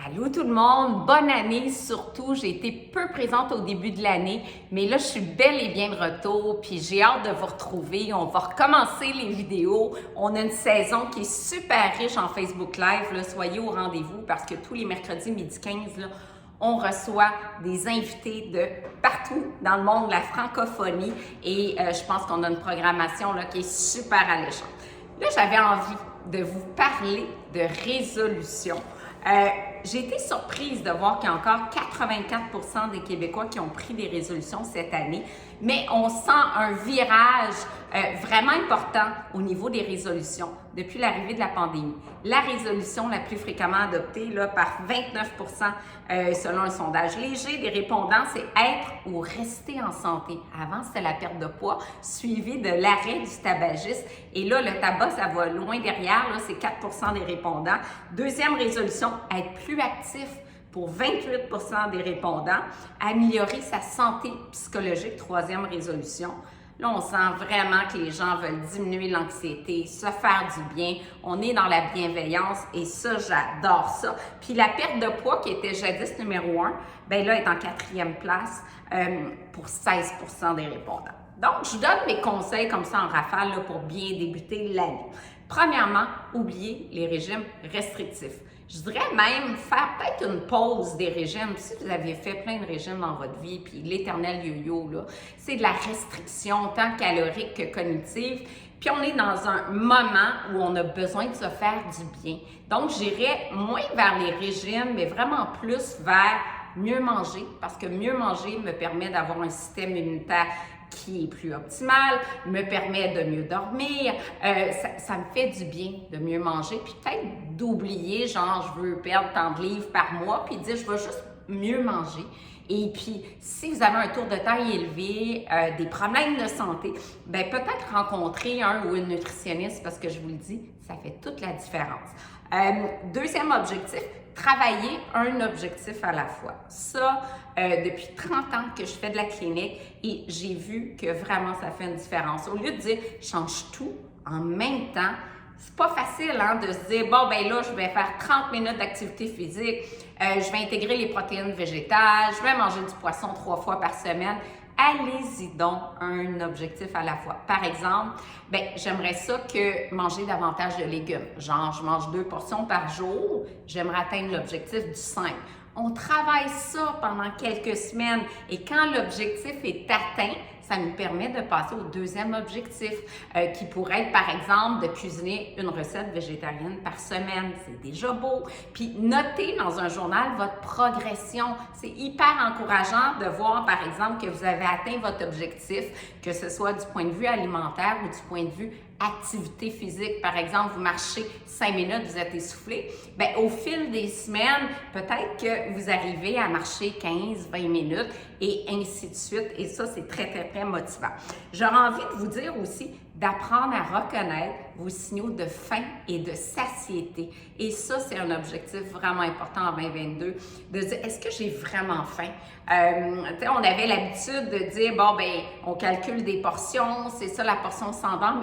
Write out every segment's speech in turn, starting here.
Allô tout le monde, bonne année surtout. J'ai été peu présente au début de l'année, mais là je suis bel et bien de retour, puis j'ai hâte de vous retrouver. On va recommencer les vidéos. On a une saison qui est super riche en Facebook Live. Là, soyez au rendez-vous parce que tous les mercredis midi 15, là, on reçoit des invités de partout dans le monde de la francophonie et je pense qu'on a une programmation là, qui est super alléchante. Là, j'avais envie de vous parler de résolution. J'ai été surprise de voir qu'il y a encore 84% des Québécois qui ont pris des résolutions cette année, mais on sent un virage vraiment important au niveau des résolutions depuis l'arrivée de la pandémie. La résolution la plus fréquemment adoptée là, par 29% selon un sondage léger des répondants, c'est être ou rester en santé. Avant, c'était la perte de poids, suivi de l'arrêt du tabagisme. Et là, le tabac, ça va loin derrière, là, c'est 4% des répondants. Deuxième résolution, être plus actif pour 28% des répondants. Améliorer sa santé psychologique, troisième résolution. Là, on sent vraiment que les gens veulent diminuer l'anxiété, se faire du bien. On est dans la bienveillance et ça, j'adore ça. Puis la perte de poids qui était jadis numéro 1, bien là, est en quatrième place pour 16% des répondants. Donc, je donne mes conseils comme ça en rafale là, pour bien débuter l'année. Premièrement, oubliez les régimes restrictifs. Je dirais même faire peut-être une pause des régimes. Si vous aviez fait plein de régimes dans votre vie, puis l'éternel yo-yo, là, c'est de la restriction tant calorique que cognitive. Puis on est dans un moment où on a besoin de se faire du bien. Donc, j'irais moins vers les régimes, mais vraiment plus vers mieux manger, parce que mieux manger me permet d'avoir un système immunitaire qui est plus optimal, me permet de mieux dormir, ça me fait du bien de mieux manger, puis peut-être d'oublier, genre, je veux perdre tant de livres par mois, puis dire, je vais juste mieux manger. Et puis, si vous avez un tour de taille élevé, des problèmes de santé, bien peut-être rencontrer un ou une nutritionniste, parce que je vous le dis, ça fait toute la différence. Deuxième objectif, travailler un objectif à la fois. Ça, depuis 30 ans que je fais de la clinique et j'ai vu que vraiment ça fait une différence. Au lieu de dire « change tout » en même temps, c'est pas facile hein, de se dire « bon, ben là, je vais faire 30 minutes d'activité physique, je vais intégrer les protéines végétales, je vais manger du poisson 3 fois par semaine ». Allez-y donc un objectif à la fois. Par exemple, ben j'aimerais ça que manger davantage de légumes. Genre, je mange 2 portions par jour, j'aimerais atteindre l'objectif du 5. On travaille ça pendant quelques semaines et quand l'objectif est atteint, ça nous permet de passer au deuxième objectif qui pourrait être par exemple de cuisiner une recette végétarienne par semaine. C'est déjà beau. Puis notez dans un journal votre progression. C'est hyper encourageant de voir par exemple que vous avez atteint votre objectif, que ce soit du point de vue alimentaire ou du point de vue activité physique. Par exemple, vous marchez 5 minutes, vous êtes essoufflé. Bien, au fil des semaines, peut-être que vous arrivez à marcher 15, 20 minutes et ainsi de suite. Et ça, c'est très, très, très motivant. J'aurais envie de vous dire aussi d'apprendre à reconnaître vos signaux de faim et de satiété. Et ça, c'est un objectif vraiment important en 2022, de dire, est-ce que j'ai vraiment faim? On avait l'habitude de dire, bon, ben, on calcule des portions, c'est ça la portion standard,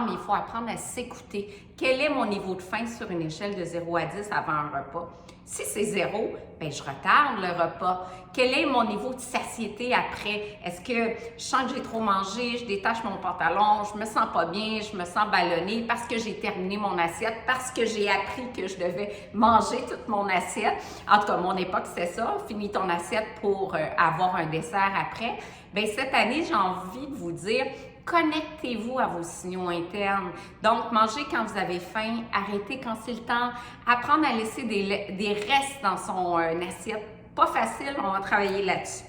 mais il faut apprendre à s'écouter. Quel est mon niveau de faim sur une échelle de 0 à 10 avant un repas? Si c'est 0, ben je retarde le repas. Quel est mon niveau de satiété après? Est-ce que je sens que j'ai trop mangé, je détache mon pantalon, je me sens pas bien, je me sens ballonnée parce que j'ai terminé mon assiette, parce que j'ai appris que je devais manger toute mon assiette. En tout cas, mon époque, c'est ça, finis ton assiette pour avoir un dessert après. Bien, cette année, j'ai envie de vous dire, connectez-vous à vos signaux internes. Donc, mangez quand vous avez faim, arrêtez quand c'est le temps, apprendre à laisser des restes dans son assiette. Pas facile, on va travailler là-dessus.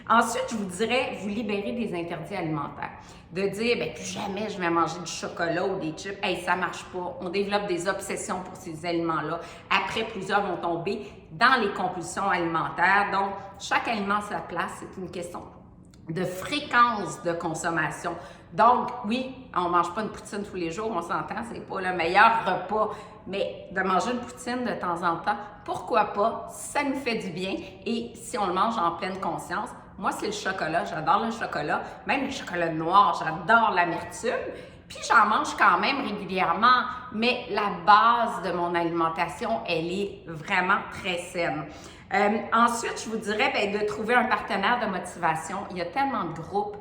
Ensuite, je vous dirais, vous libérer des interdits alimentaires. De dire, bien, plus jamais je vais manger du chocolat ou des chips. Hey, ça marche pas. On développe des obsessions pour ces aliments-là. Après, plusieurs vont tomber dans les compulsions alimentaires. Donc, chaque aliment a sa place. C'est une question de fréquence de consommation. Donc, oui, on ne mange pas une poutine tous les jours, on s'entend, c'est pas le meilleur repas, mais de manger une poutine de temps en temps, pourquoi pas? Ça nous fait du bien et si on le mange en pleine conscience, moi, c'est le chocolat, j'adore le chocolat, même le chocolat noir, j'adore l'amertume. Puis j'en mange quand même régulièrement, mais la base de mon alimentation, elle est vraiment très saine. Ensuite, je vous dirais de trouver un partenaire de motivation. Il y a tellement de groupes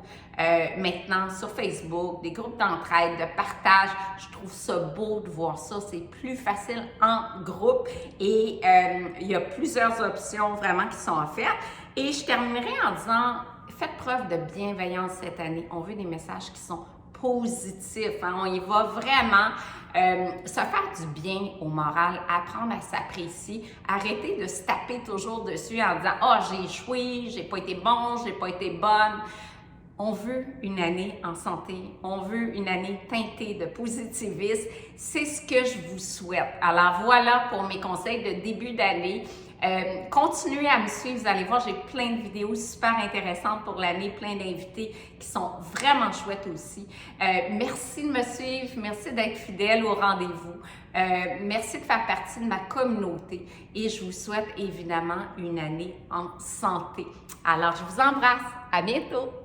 maintenant sur Facebook, des groupes d'entraide, de partage. Je trouve ça beau de voir ça. C'est plus facile en groupe et il y a plusieurs options vraiment qui sont offertes. Et je terminerai en disant, faites preuve de bienveillance cette année. On veut des messages qui sont positifs. Hein? On y va vraiment se faire du bien au moral, apprendre à s'apprécier, arrêter de se taper toujours dessus en disant « Ah, j'ai échoué, j'ai pas été bon, j'ai pas été bonne ». On veut une année en santé, on veut une année teintée de positivisme. C'est ce que je vous souhaite. Alors voilà pour mes conseils de début d'année. Continuez à me suivre, vous allez voir, j'ai plein de vidéos super intéressantes pour l'année, plein d'invités qui sont vraiment chouettes aussi. Merci de me suivre, merci d'être fidèle au rendez-vous. Merci de faire partie de ma communauté et je vous souhaite évidemment une année en santé. Alors, je vous embrasse. À bientôt!